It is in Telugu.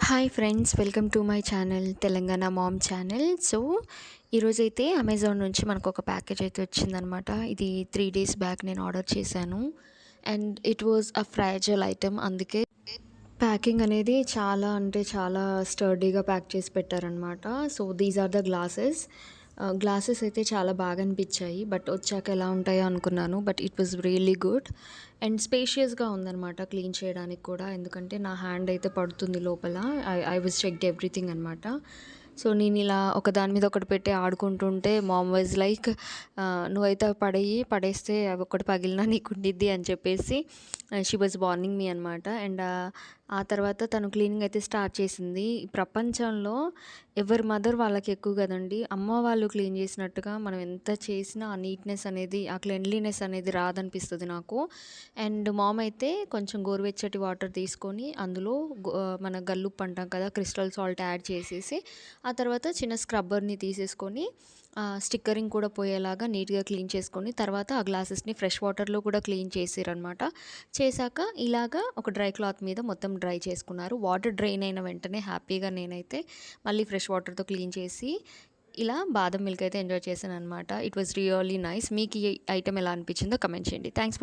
Hi friends, welcome to my channel Telangana mom channel. So ఈరోజైతే అమెజాన్ నుంచి మనకు ఒక ప్యాకేజ్ అయితే వచ్చిందనమాట. ఇది 3 days బ్యాక్ నేను ఆర్డర్ చేశాను and it was a fragile item. అందుకే ప్యాకింగ్ అనేది చాలా అంటే చాలా స్టర్డీగా ప్యాక్ చేసి పెట్టారనమాట. So these are the glasses అయితే చాలా బాగా అనిపించాయి. బట్ వచ్చాక ఎలా ఉంటాయో అనుకున్నాను, but it was really good and స్పేషియస్గా ఉందన్నమాట క్లీన్ చేయడానికి కూడా. ఎందుకంటే నా హ్యాండ్ అయితే పడుతుంది లోపల. ఐ వాజ్ చెక్డ్ ఎవ్రీథింగ్ అనమాట. సో నేను ఇలా ఒకదాని మీద ఒకటి పెట్టి ఆడుకుంటుంటే మామ్ వాజ్ లైక్, నువ్వైతే పడేస్తే అవి ఒకటి పగిలినా నీకు ఉండిద్ది అని చెప్పేసి షీ వాజ్ వార్నింగ్ మీ అనమాట. అండ్ ఆ తర్వాత తను క్లీనింగ్ అయితే స్టార్ట్ చేసింది. ప్రపంచంలో ఎవరి మదర్ వాళ్ళకి ఎక్కువ కదండి. అమ్మ వాళ్ళు క్లీన్ చేసినట్టుగా మనం ఎంత చేసినా ఆ నీట్నెస్ అనేది, ఆ క్లెన్లీనెస్ అనేది రాదనిపిస్తుంది నాకు. అండ్ మామ్ అయితే కొంచెం గోరువెచ్చటి వాటర్ తీసుకొని అందులో మన గల్లుప్పు అంటాం కదా, క్రిస్టల్ సాల్ట్ యాడ్ చేసేసి ఆ తర్వాత చిన్న స్క్రబ్బర్ని తీసేసుకొని స్టిక్కరింగ్ కూడా పోయేలాగా నీట్గా క్లీన్ చేసుకొని తర్వాత ఆ గ్లాసెస్ని ఫ్రెష్ వాటర్లో కూడా క్లీన్ చేసారనమాట. చేశాక ఇలాగా ఒక డ్రై క్లాత్ మీద మొత్తం డ్రై చేసుకున్నారు. వాటర్ డ్రైన్ అయిన వెంటనే హ్యాపీగా నేనైతే మళ్ళీ ఫ్రెష్ వాటర్తో క్లీన్ చేసి ఇలా బాదం మిల్క్ అయితే ఎంజాయ్ చేశాను అనమాట. It was really nice. మీకు ఈ ఐటెం ఎలా అనిపించిందో కమెంట్ చేయండి. థ్యాంక్స్.